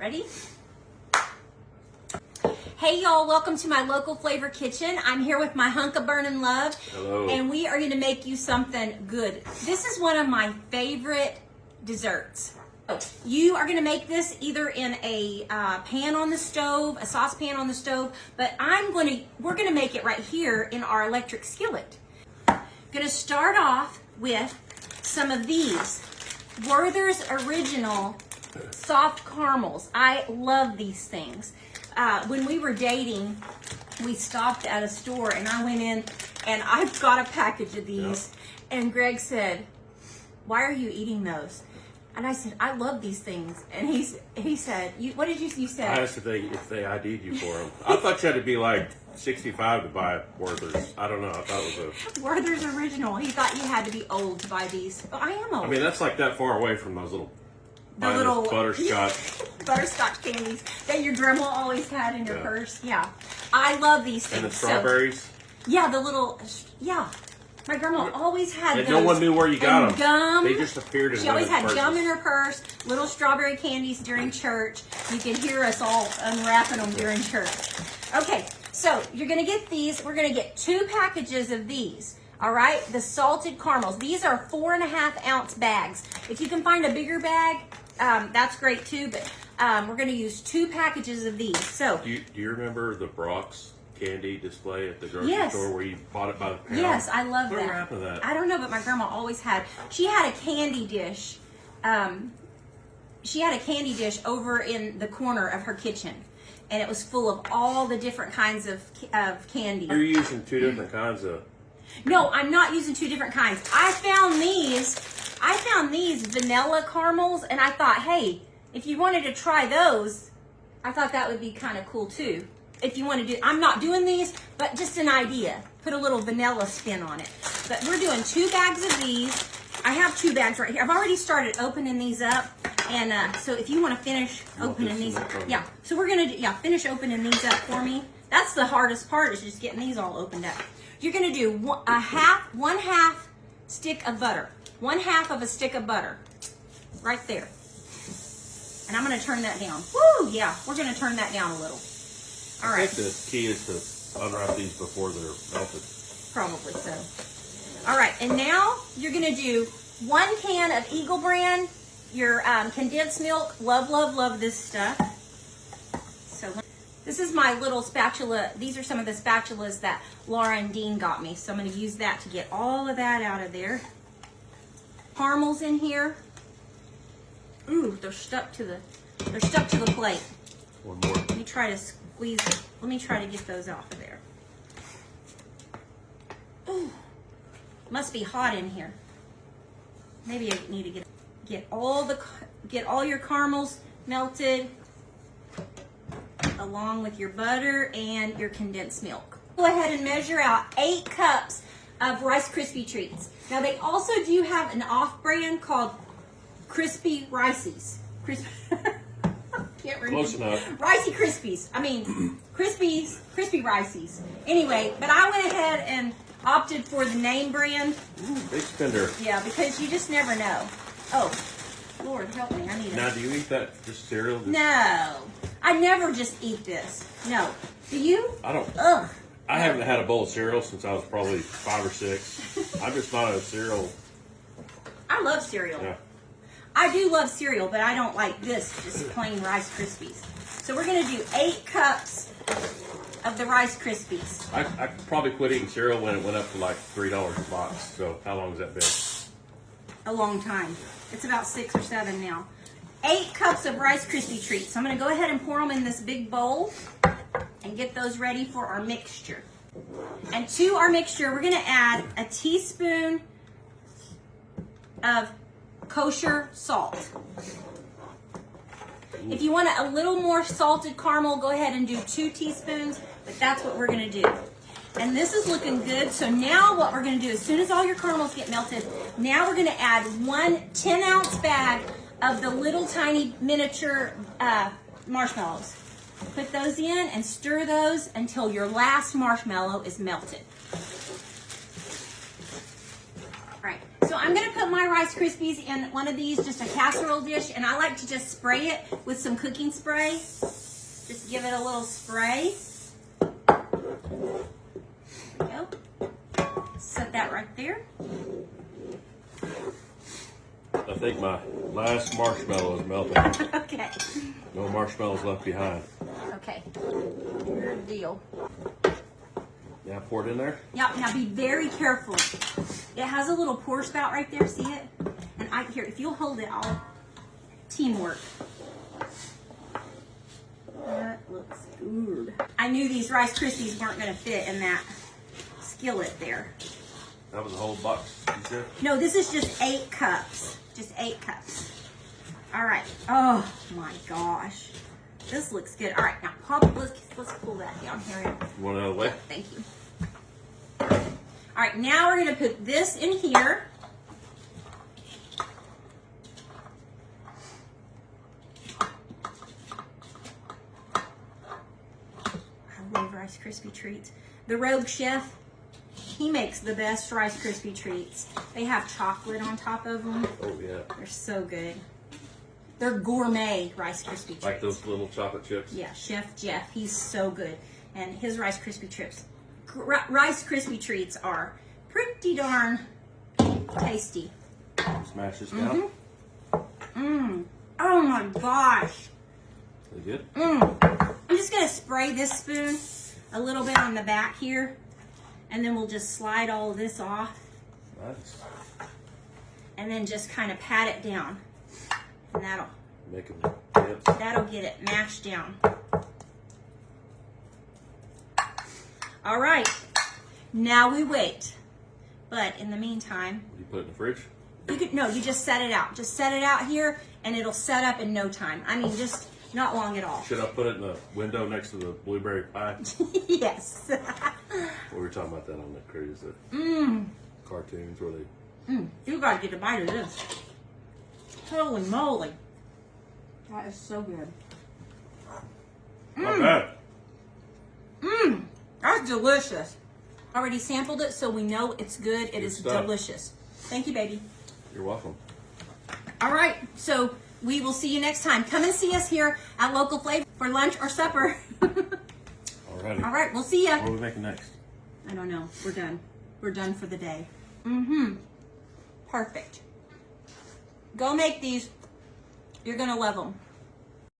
Ready? Hey y'all, welcome to my local flavor kitchen. I'm here with my hunk of burning love. Hello. And we are going to make you something good. This is one of my favorite desserts. You are going to make this either in a pan on the stove, a saucepan on the stove, but we're going to make it right here in our electric skillet. I'm going to start off with some of these Werther's Original soft caramels. I love these things. When we were dating, we stopped at a store and I went in and I got a package of these. And Greg said, "Why are you eating those?" And I said, "I love these things." And he said, "What did you say?" I asked if they ID'd you for them. I thought you had to be like 65 to buy Werther's. I don't know. I thought it was a Werther's Original. He thought you had to be old to buy these. Oh, I am old. I mean, that's like that far away from those little butterscotch candies that your grandma always had in her purse. Yeah, I love these things. And the strawberries. My grandma always had and those. No one knew where you got them. Gum. They just appeared in She always had purses. gum in her purse, little strawberry candies during church. You can hear us all unwrapping them during church. Okay, so you're going to get these. We're going to get 2 packages of these. All right, the salted caramels. These are 4.5 ounce bags. If you can find a bigger bag, that's great too. But we're going to use 2 packages of these. So, Do you remember the Brock's candy display at the grocery store where you bought it by the pound? Yes, I love that. Whatever happened to that? I don't know, but my grandma always had. She had a candy dish. She had a candy dish over in the corner of her kitchen, and it was full of all the different kinds of candy. You're using 2 different kinds of. No, I'm not using 2 different kinds. I found these vanilla caramels, and I thought, hey, if you wanted to try those, I thought that would be kind of cool too. If you want to do, I'm not doing these, but just an idea. Put a little vanilla spin on it. But we're doing 2 bags of these. I have 2 bags right here. I've already started opening these up. And so if you want to finish opening these, so we're going to finish opening these up for me. That's the hardest part, is just getting these all opened up. You're going to do one half stick of butter. 1/2 of a stick of butter. Right there. And I'm going to turn that down. Woo, yeah, we're going to turn that down a little. All right. I think the key is to unwrap these before they're melted. Probably so. All right, and now you're going to do 1 can of Eagle brand, your condensed milk. Love, love, love this stuff. So this is my little spatula. These are some of the spatulas that Laura and Dean got me. So I'm going to use that to get all of that out of there. Caramels in here. Ooh, they're stuck to the plate. One more. Let me try to squeeze it. Let me try to get those off of there. Ooh, must be hot in here. Maybe I need to get all your caramels melted along with your butter and your condensed milk. Go ahead and measure out 8 cups of Rice Krispie treats. Now they also do have an off-brand called Crispy Riceys. Can't remember. Close enough. Ricey Krispies. I mean, Crispy Riceys. Anyway, but I went ahead and opted for the name brand. Ooh, big spender. Yeah, because you just never know. Oh, Lord help me. I need Now, do you eat that just cereal? No. I never just eat this. No. Do you? I don't. Ugh. I haven't had a bowl of cereal since I was probably 5 or 6. I'm just not a cereal. I love cereal. Yeah. I do love cereal, but I don't like this, just plain Rice Krispies. So we're going to do 8 cups of the Rice Krispies. I probably quit eating cereal when it went up to like $3 a box. So how long has that been? A long time. It's about 6 or 7 now. 8 cups of Rice Krispie treats. So I'm going to go ahead and pour them in this big bowl and get those ready for our mixture. And to our mixture, we're going to add a teaspoon of kosher salt. If you want a little more salted caramel, go ahead and do 2 teaspoons, but that's what we're going to do. And this is looking good. So now what we're going to do, as soon as all your caramels get melted, now we're going to add 1 10-ounce bag of the little tiny miniature marshmallows. Put those in and stir those until your last marshmallow is melted. All right. So So I'm gonna put my Rice Krispies in one of these, just a casserole dish, and I like to just spray it with some cooking spray. Just give it a little spray. There we go. Set that right there. I think my last marshmallow is melting. Okay. No marshmallows left behind. Okay. Good deal. Yeah, pour it in there. Yeah, now be very careful. It has a little pour spout right there, see it? And here, if you'll hold it, I'll teamwork. That looks good. I knew these Rice Krispies weren't gonna fit in that skillet there. That was a whole box, you said? No, this is just 8 cups. Just 8 cups. All right. Oh my gosh. This looks good. All right, now pop, let's pull that down here. You want it out of the way? Thank you. All right, now we're gonna put this in here. I love Rice Krispie treats. The Rogue Chef, he makes the best Rice Krispie treats. They have chocolate on top of them. Oh, yeah. They're so good. They're gourmet Rice Krispie treats. Like those little chocolate chips? Yeah, Chef Jeff, he's so good. And his Rice Krispie Rice Krispie treats are pretty darn tasty. Smash this down. Mmm. Oh my gosh. Is it good? Mmm. I'm just gonna spray this spoon a little bit on the back here, and then we'll just slide all of this off. Nice. And then just kind of pat it down. And Make them dips. that'll get it mashed down. All right, now we wait. But in the meantime, You put it in the fridge? you just set it out. Just set it out here, and it'll set up in no time. I mean, just not long at all. Should I put it in the window next to the blueberry pie? Yes. We were talking about that on the cruise. Cartoons where they... You gotta get a bite of this. Holy moly. That is so good. Not bad. That's delicious. Already sampled it, so we know it's good. It is stuff. delicious. Thank you, baby. You're welcome. All right, so we will see you next time. Come and see us here at Local Flavor for lunch or supper. Alrighty. All right, we'll see ya. What are we making next? I don't know. We're done. We're done for the day. Perfect. Go make these. You're going to love them.